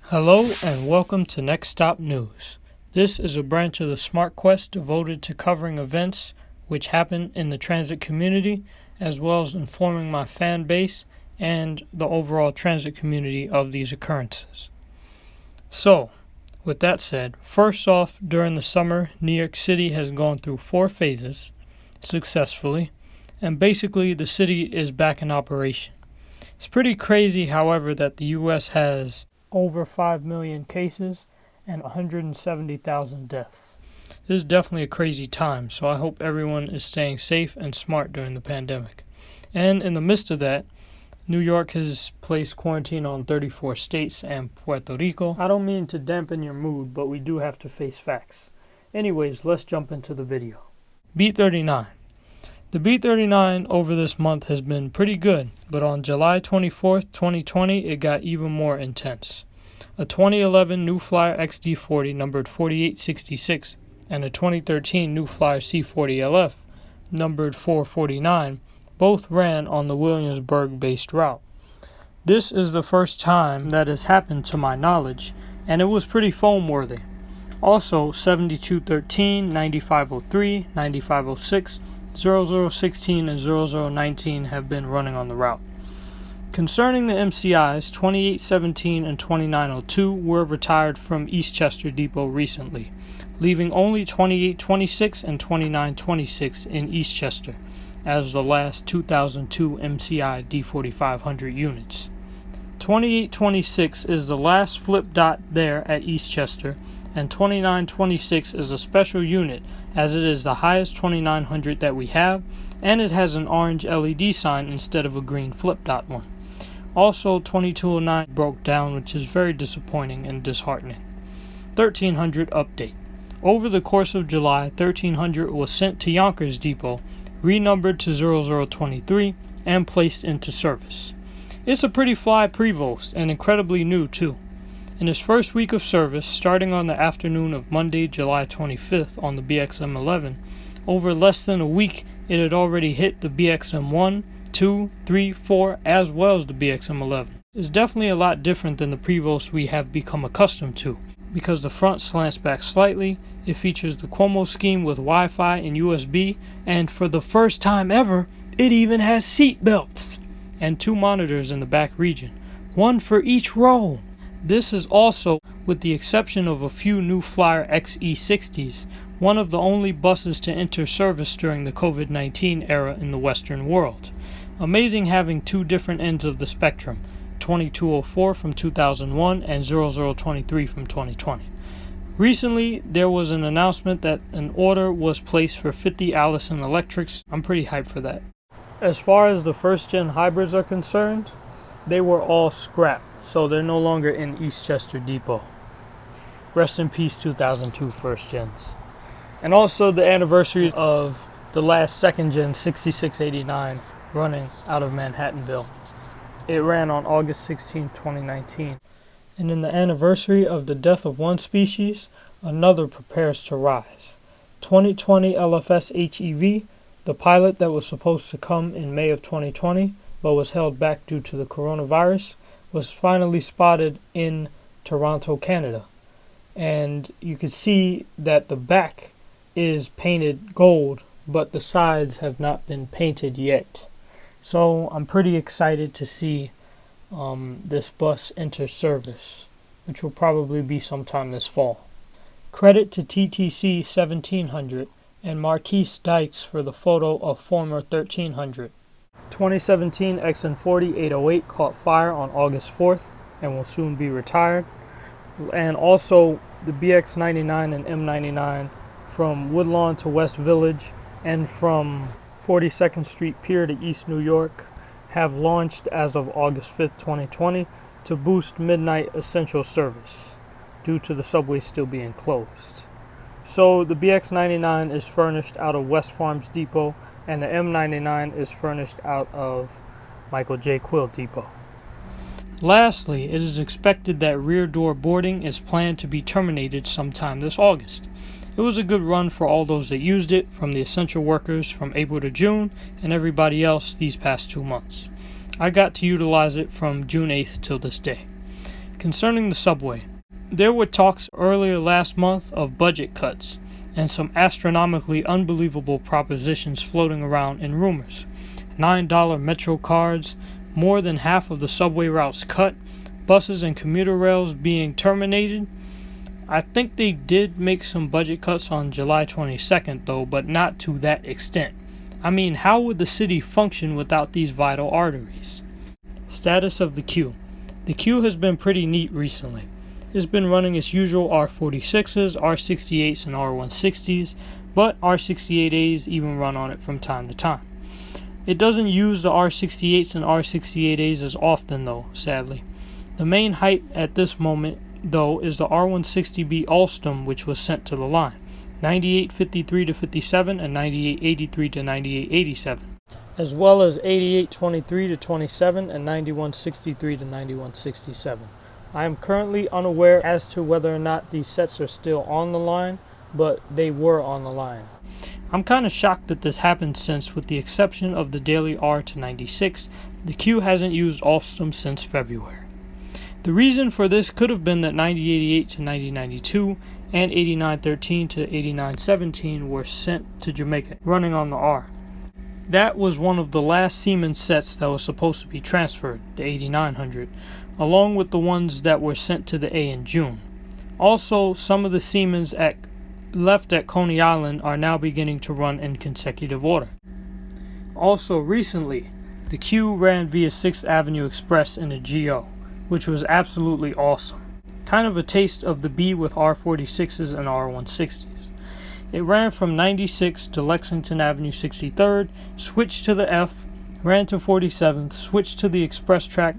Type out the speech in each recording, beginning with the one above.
Hello and welcome to Next Stop News. This is a branch of the Smartquest devoted to covering events which happen in the transit community, as well as informing my fan base and the overall transit community of these occurrences. So, with that said, first off, during the summer, New York City has gone through 4 phases successfully, and basically the city is back in operation. It's pretty crazy, however, that the U.S. has over 5 million cases and 170,000 deaths. This is definitely a crazy time, so I hope everyone is staying safe and smart during the pandemic. And in the midst of that, New York has placed quarantine on 34 states and Puerto Rico. I don't mean to dampen your mood, but we do have to face facts. Anyways, let's jump into the video. Beat 39. The Beat 39 over this month has been pretty good, but on July 24th, 2020, it got even more intense. A 2011 New Flyer XD40 numbered 4866 and a 2013 New Flyer C40LF numbered 449 both ran on the Williamsburg-based route. This is the first time that has happened to my knowledge, and it was pretty foam-worthy. Also, 7213, 9503, 9506, 0016 and 0019 have been running on the route. Concerning the MCIs, 2817 and 2902 were retired from Eastchester Depot recently, leaving only 2826 and 2926 in Eastchester as the last 2002 MCI D4500 units. 2826 is the last flip dot there at Eastchester, and 2926 is a special unit as it is the highest 2900 that we have, and it has an orange LED sign instead of a green flip dot one. Also, 2209 broke down, which is very disappointing and disheartening. 1300 update. Over the course of July, 1300 was sent to Yonkers Depot, renumbered to 0023, and placed into service. It's a pretty fly Prevost, and incredibly new too. In its first week of service, starting on the afternoon of Monday, July 25th on the BXM-11, over less than a week it had already hit the BXM-1, 2, 3, 4, as well as the BXM-11. It's definitely a lot different than the Prevost we have become accustomed to, because the front slants back slightly, it features the Cuomo scheme with Wi-Fi and USB, and for the first time ever, it even has seat belts! And 2 monitors in the back region, 1 for each row! This is also, with the exception of a few New Flyer XE60s, one of the only buses to enter service during the COVID-19 era in the Western world. Amazing having 2 different ends of the spectrum, 2204 from 2001 and 0023 from 2020. Recently, there was an announcement that an order was placed for 50 Allison Electrics. I'm pretty hyped for that. As far as the first-gen hybrids are concerned, they were all scrapped, so they're no longer in Eastchester Depot. Rest in peace, 2002 first gens. And also the anniversary of the last second gen 6689 running out of Manhattanville. It ran on August 16, 2019. And in the anniversary of the death of one species, another prepares to rise. 2020 LFS HEV, the pilot that was supposed to come in May of 2020, but was held back due to the coronavirus, was finally spotted in Toronto, Canada. And you can see that the back is painted gold, but the sides have not been painted yet. So I'm pretty excited to see this bus enter service, which will probably be sometime this fall. Credit to TTC 1700 and Marquise Dykes for the photo of former 1300. 2017 XN40 808 caught fire on August 4th and will soon be retired. And also the BX99 and M99 from Woodlawn to West Village and from 42nd Street Pier to East New York have launched as of August 5th, 2020 to boost midnight essential service due to the subway still being closed. So the BX99 is furnished out of West Farms Depot, and the M99 is furnished out of Michael J. Quill Depot. Lastly, it is expected that rear door boarding is planned to be terminated sometime this August. It was a good run for all those that used it, from the essential workers from April to June, and everybody else these past 2 months. I got to utilize it from June 8th till this day. Concerning the subway, there were talks earlier last month of budget cuts and some astronomically unbelievable propositions floating around in rumors. $9 Metro cards, more than half of the subway routes cut, buses and commuter rails being terminated. I think they did make some budget cuts on July 22nd though, but not to that extent. I mean, how would the city function without these vital arteries? Status of the queue. The queue has been pretty neat recently. It's been running its usual R46s, R68s, and R160s, but R68As even run on it from time to time. It doesn't use the R68s and R68As as often though, sadly. The main hype at this moment though is the R160B Alstom, which was sent to the line, 9853 to 57 and 9883 to 9887, as well as 8823 to 27 and 9163 to 9167. I am currently unaware as to whether or not these sets are still on the line, but they were on the line. I'm kind of shocked that this happened since, with the exception of the daily R to 96, the queue hasn't used Alstom since February. The reason for this could have been that 9088 to 9092 and 8913 to 8917 were sent to Jamaica, running on the R. That was one of the last Siemens sets that was supposed to be transferred, the 8900, along with the ones that were sent to the A in June. Also, some of the Siemens left at Coney Island are now beginning to run in consecutive order. Also, recently, the Q ran via 6th Avenue Express in a GO, which was absolutely awesome. Kind of a taste of the B with R46s and R160s. It ran from 96 to Lexington Avenue 63rd, switched to the F, ran to 47th, switched to the express track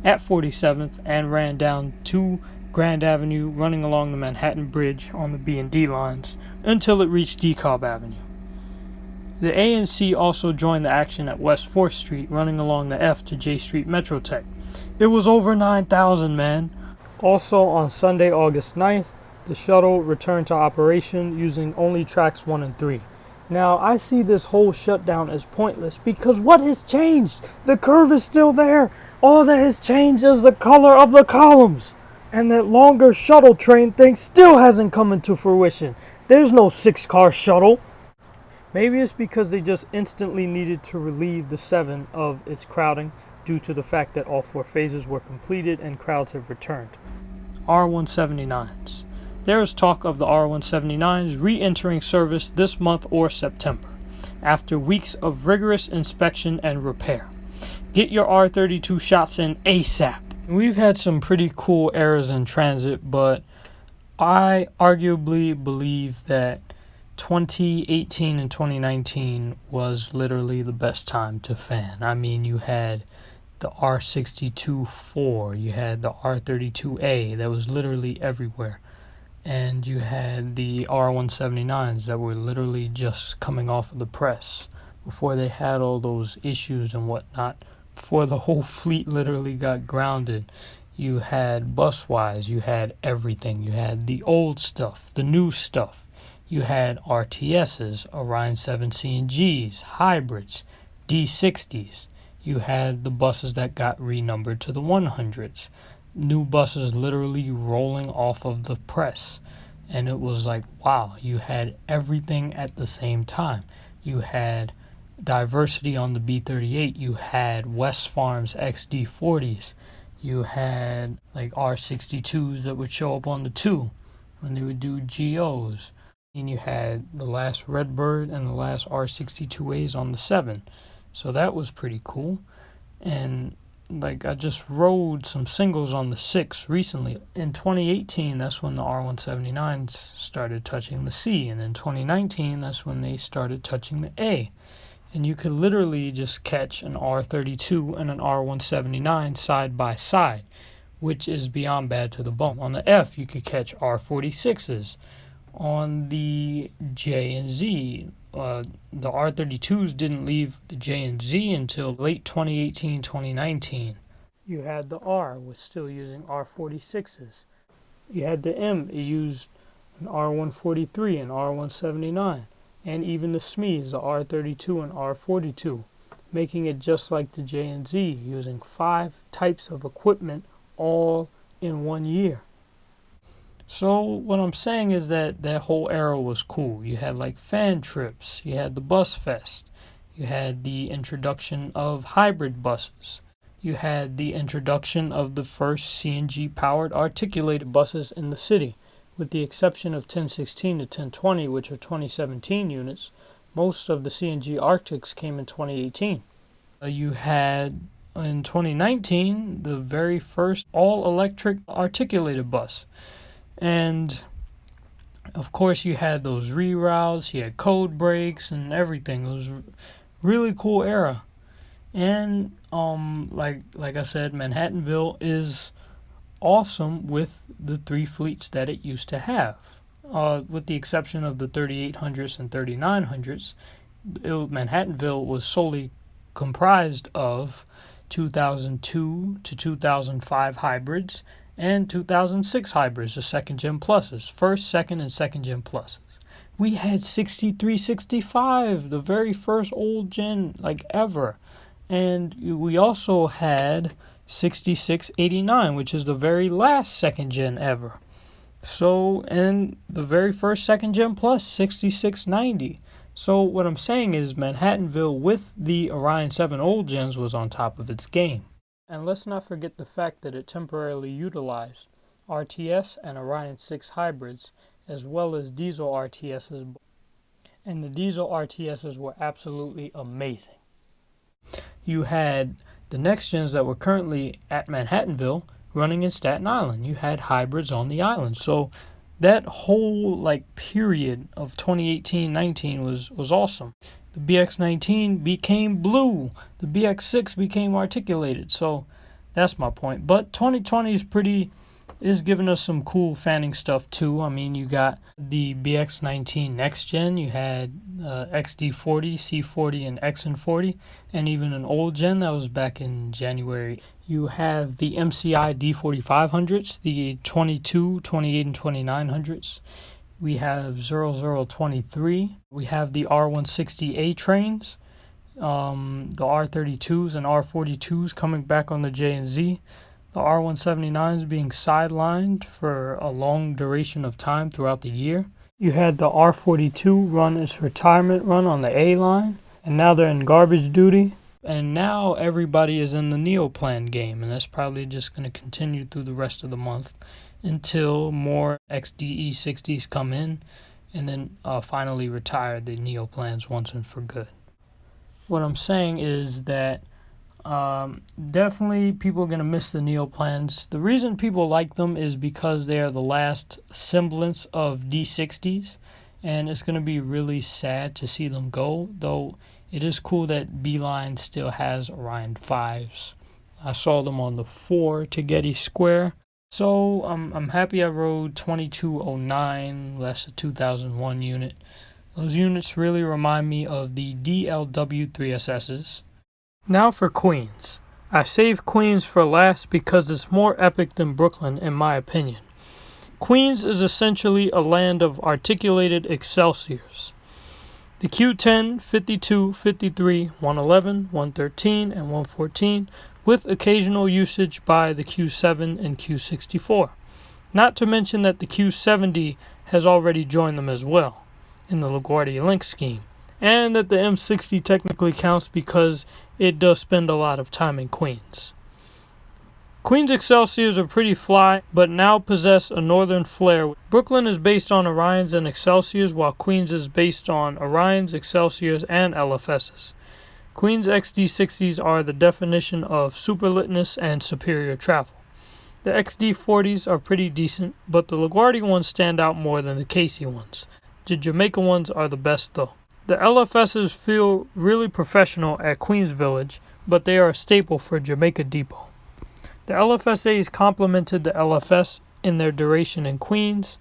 at 47th, and ran down to Grand Avenue, running along the Manhattan Bridge on the B and D lines until it reached DeKalb Avenue. The A and C also joined the action at West 4th Street, running along the F to J Street Metrotech. It was over 9,000, man. Also on Sunday, August 9th, the shuttle returned to operation using only tracks 1 and 3. Now, I see this whole shutdown as pointless because what has changed? The curve is still there. All that has changed is the color of the columns. And that longer shuttle train thing still hasn't come into fruition. There's no 6-car shuttle. Maybe it's because they just instantly needed to relieve the 7 of its crowding due to the fact that all 4 phases were completed and crowds have returned. R179s. There is talk of the R179s re-entering service this month or September, after weeks of rigorous inspection and repair. Get your R32 shots in ASAP. We've had some pretty cool eras in transit, but I arguably believe that 2018 and 2019 was literally the best time to fan. I mean, you had the R62-4, you had the R32A that was literally everywhere, and you had the R179s that were literally just coming off of the press before they had all those issues and whatnot, before the whole fleet literally got grounded. You had bus-wise, you had everything. You had the old stuff, the new stuff. You had RTSs, Orion 7C and Gs, hybrids, D60s. You had the buses that got renumbered to the 100s. New buses literally rolling off of the press. And it was like, wow, you had everything at the same time. You had diversity on the B38. You had West Farms XD40s. You had like R62s that would show up on the 2 when they would do GOs. And you had the last Redbird and the last R62As on the 7. So that was pretty cool. And like I just rode some singles on the 6 recently. In 2018, that's when the R179s started touching the C. And in 2019, that's when they started touching the A. And you could literally just catch an R32 and an R179 side by side, which is beyond bad to the bone. On the F, you could catch R46s. On the J and Z, the R32s didn't leave the J and Z until late 2018, 2019. You had the R, was still using R46s. You had the M, it used an R143 and R179. And even the SMEs, the R32 and R42, making it just like the J and Z, using 5 types of equipment all in 1 year. So what I'm saying is that that whole era was cool. You had like fan trips, you had the bus fest, you had the introduction of hybrid buses, you had the introduction of the first CNG powered articulated buses in the city. With the exception of 1016 to 1020, which are 2017 units, most of the CNG Arctics came in 2018. You had in 2019 the very first all electric articulated bus. And of course, you had those reroutes, you had code breaks and everything. It was a really cool era. And like I said, Manhattanville is awesome with the 3 fleets that it used to have. With the exception of the 3800s and 3900s, Manhattanville was solely comprised of 2002 to 2005 hybrids and 2006 hybrids, the second gen pluses, first, second, and second gen pluses. We had 6365, the very first old gen like ever, and we also had 6689, which is the very last second gen ever. So, and the very first second gen plus, 6690. So what I'm saying is Manhattanville with the Orion 7 old gens was on top of its game. And let's not forget the fact that it temporarily utilized RTS and Orion 6 hybrids, as well as diesel RTSs, and the diesel RTSs were absolutely amazing. You had the next gens that were currently at Manhattanville running in Staten Island. You had hybrids on the island. So that whole period of 2018-19 was awesome. The BX19 became blue. The BX6 became articulated. So that's my point. But 2020 is giving us some cool fanning stuff too. I mean, you got the BX19 next gen. You had XD40, C40, and XN40, and even an old gen that was back in January. You have the MCI D4500s, the 22, 28, and 2900s. We have 0023. We have the R160A trains, the R32s and R42s coming back on the J and Z. The R179s being sidelined for a long duration of time throughout the year. You had the R42 run its retirement run on the A line, and now they're in garbage duty. And now everybody is in the Neoplan game, and that's probably just going to continue through the rest of the month until more XDE60s come in, and then finally retire the Neoplans once and for good. What I'm saying is that definitely people are going to miss the Neoplans. The reason people like them is because they are the last semblance of D60s, and it's going to be really sad to see them go, though it is cool that B-Line still has Orion 5s. I saw them on the 4 to Getty Square. So I'm happy I rode 2209, that's a 2001 unit. Those units really remind me of the DLW 3SSs. Now for Queens. I saved Queens for last because it's more epic than Brooklyn in my opinion. Queens is essentially a land of articulated Excelsiors. The Q10, 52, 53, 111, 113, and 114, with occasional usage by the Q7 and Q64. Not to mention that the Q70 has already joined them as well in the LaGuardia Link scheme, and that the M60 technically counts because it does spend a lot of time in Queens. Queens Excelsiors are pretty fly, but now possess a northern flair. Brooklyn is based on Orions and Excelsiors, while Queens is based on Orions, Excelsiors, and LFSs. Queens XD60s are the definition of superlitness and superior travel. The XD40s are pretty decent, but the LaGuardia ones stand out more than the Casey ones. The Jamaica ones are the best though. The LFSs feel really professional at Queens Village, but they are a staple for Jamaica Depot. The LFSAs complemented the LFS in their duration in Queens.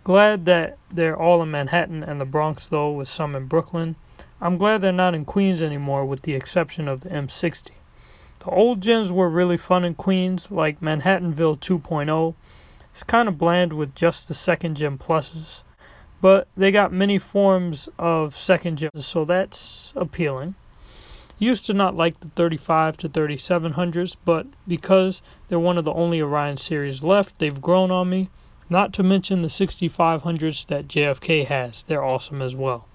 Glad that they're all in Manhattan and the Bronx though, with some in Brooklyn. I'm glad they're not in Queens anymore with the exception of the M60. The old gens were really fun in Queens, like Manhattanville 2.0. It's kind of bland with just the second gen pluses, but they got many forms of second gen, so that's appealing. Used to not like the 35 to 3700s, but because they're one of the only Orion series left, they've grown on me. Not to mention the 6500s that JFK has. They're awesome as well.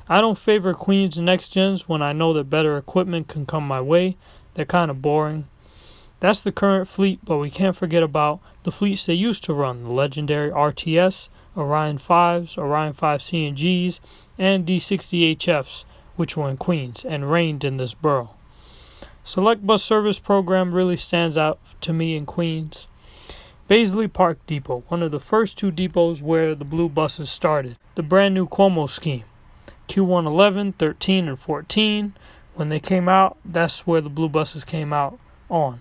I don't favor Queens Next Gens when I know that better equipment can come my way. They're kind of boring. That's the current fleet, but we can't forget about the fleets they used to run. The legendary RTS, Orion 5s, Orion 5 CNGs, and D60HFs, which were in Queens and reigned in this borough. Select Bus Service program really stands out to me in Queens. Baisley Park Depot, one of the first two depots where the blue buses started. The brand new Cuomo scheme. Q111, 13, and 14. When they came out, that's where the blue buses came out on.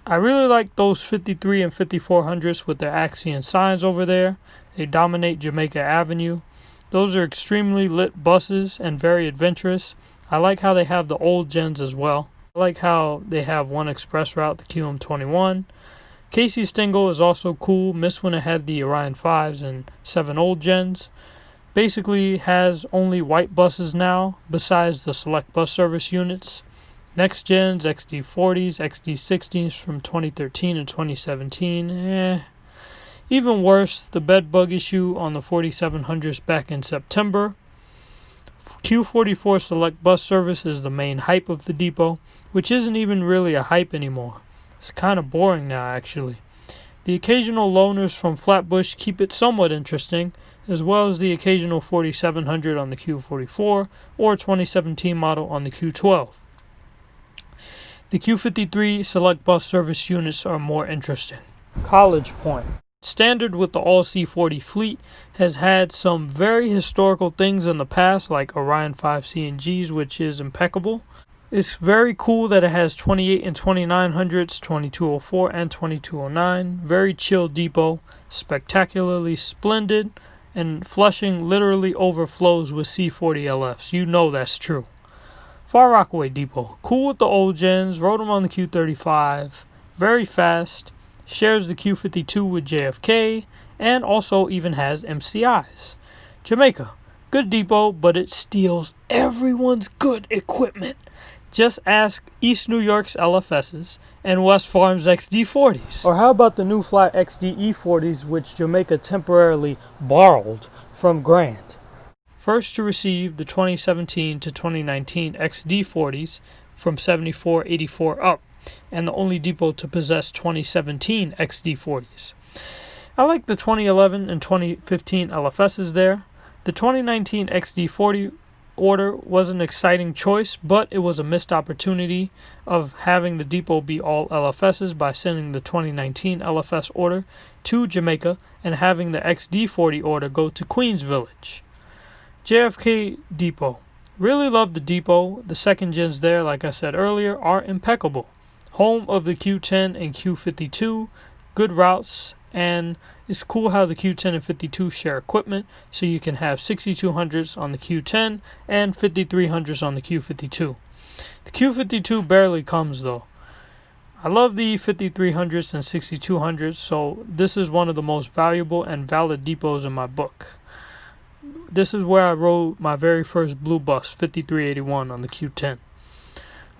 I really like those 53 and 5400s with their Axion signs over there. They dominate Jamaica Avenue. Those are extremely lit buses and very adventurous. I like how they have the old gens as well. I like how they have one express route, the QM21. Casey Stengel is also cool. Missed when it had the Orion 5s and 7 old gens. Basically has only white buses now, besides the select bus service units. Next gens, XD40s, XD60s from 2013 and 2017. Even worse, the bed bug issue on the 4700s back in September. Q44 select bus service is the main hype of the depot, which isn't even really a hype anymore. It's kind of boring now, actually. The occasional loaners from Flatbush keep it somewhat interesting, as well as the occasional 4700 on the Q44 or 2017 model on the Q12. The Q53 select bus service units are more interesting. College Point. Standard with the all C40 fleet, has had some very historical things in the past, like Orion 5 CNGs, which is impeccable. It's very cool that it has 28 and 2900s, 2204 and 2209. Very chill depot, spectacularly splendid, and Flushing literally overflows with C40 LFs. You know that's true. Far Rockaway Depot, cool with the old gens, rode them on the Q35, very fast, shares the Q52 with JFK, and also even has MCIs. Jamaica, good depot, but it steals everyone's good equipment. Just ask East New York's LFSs and West Farm's XD40s. Or how about the new fly XDE40s, which Jamaica temporarily borrowed from Grand? First to receive the 2017 to 2019 XD40s from 7484 up, and the only depot to possess 2017 XD40s. I like the 2011 and 2015 LFSs there. The 2019 XD40 order was an exciting choice, but it was a missed opportunity of having the depot be all LFSs by sending the 2019 LFS order to Jamaica and having the XD40 order go to Queens Village. JFK Depot. Really love the depot. The second gens there, like I said earlier, are impeccable. Home of the Q10 and Q52, good routes, and it's cool how the Q10 and 52 share equipment, so you can have 6200s on the Q10 and 5300s on the Q52. The Q52 barely comes though. I love the 5300s and 6200s, so this is one of the most valuable and valid depots in my book. This is where I rode my very first blue bus, 5381 on the Q10.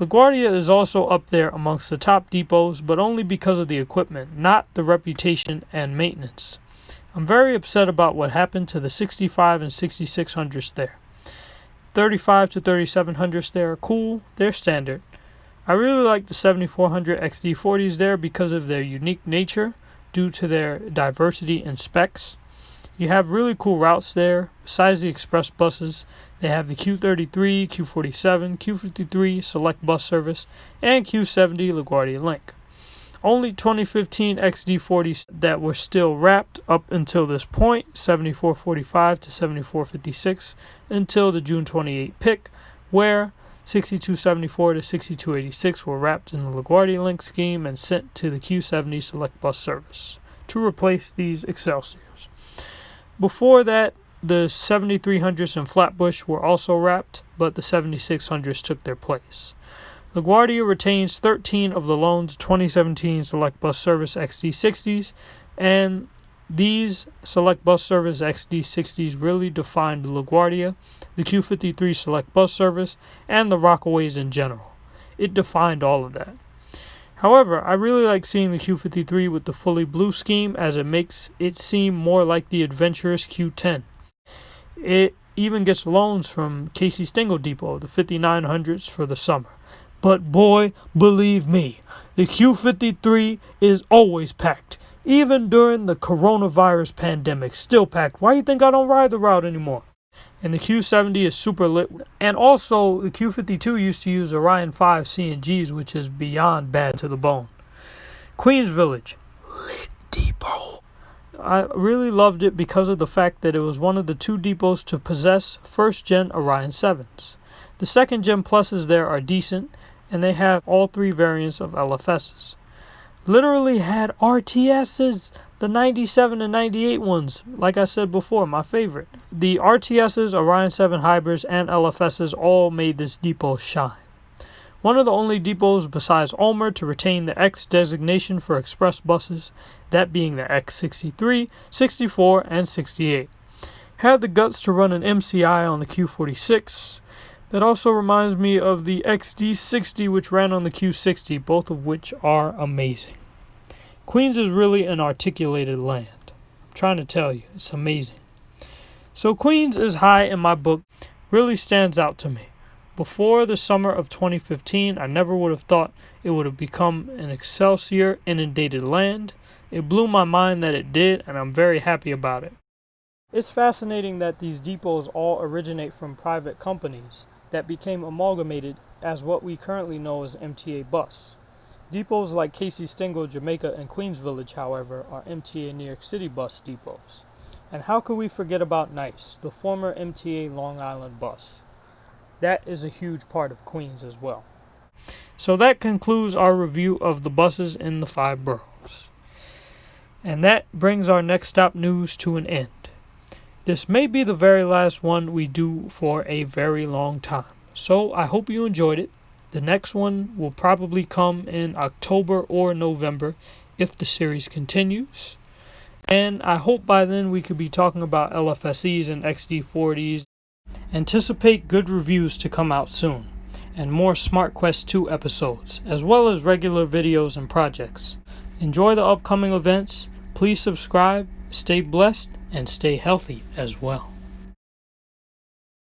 LaGuardia is also up there amongst the top depots, but only because of the equipment, not the reputation and maintenance. I'm very upset about what happened to the 65 and 6600s there. 35 to 3700s there are cool, they're standard. I really like the 7400 XD40s there because of their unique nature due to their diversity in specs. You have really cool routes there. Besides the express buses, they have the Q33, Q47, Q53 select bus service, and Q70 LaGuardia Link. Only 2015 XD40s that were still wrapped up until this point, 7445 to 7456, until the June 28 pick, where 6274 to 6286 were wrapped in the LaGuardia Link scheme and sent to the Q70 select bus service to replace these Excelsiors. Before that, the 7300s and Flatbush were also wrapped, but the 7600s took their place. LaGuardia retains 13 of the loaned 2017 Select Bus Service XD60s, and These Select Bus Service XD60s really defined the LaGuardia, the Q53 Select Bus Service, and the Rockaways in general. It defined all of that. However, I really like seeing the Q53 with the fully blue scheme as it makes it seem more like the adventurous Q10. It even gets loans from Casey Stengel Depot, the 5900s, for the summer. But boy, believe me, the Q53 is always packed. Even during the coronavirus pandemic, still packed. Why do you think I don't ride the route anymore? And the Q70 is super lit. And also, the Q52 used to use Orion 5 CNGs, which is beyond bad to the bone. Queens Village, lit depot. I really loved it because of the fact that it was one of the 2 depots to possess first-gen Orion 7s. The second-gen pluses there are decent, and they have all 3 variants of LFSs. Literally had RTSs, the 97 and 98 ones, like I said before, my favorite. The RTSs, Orion 7 hybrids, and LFSs all made this depot shine. One of the only depots besides Ulmer to retain the X designation for express buses, that being the X63, 64, and 68. Had the guts to run an MCI on the Q46. That also reminds me of the XD60, which ran on the Q60, both of which are amazing. Queens is really an articulated land. I'm trying to tell you, it's amazing. So Queens is high in my book, really stands out to me. Before the summer of 2015, I never would have thought it would have become an Excelsior inundated land. It blew my mind that it did, and I'm very happy about it. It's fascinating that these depots all originate from private companies that became amalgamated as what we currently know as MTA Bus. Depots like Casey Stengel, Jamaica, and Queens Village, however, are MTA New York City bus depots. And how could we forget about NICE, the former MTA Long Island bus? That is a huge part of Queens as well. So that concludes our review of the buses in the 5 boroughs. And that brings our next stop news to an end. This may be the very last one we do for a very long time, so I hope you enjoyed it. The next one will probably come in October or November if the series continues, and I hope by then we could be talking about LFSEs and XD40s. Anticipate good reviews to come out soon, and more Smartquest 2 episodes, as well as regular videos and projects. Enjoy the upcoming events, please subscribe, stay blessed, and stay healthy as well.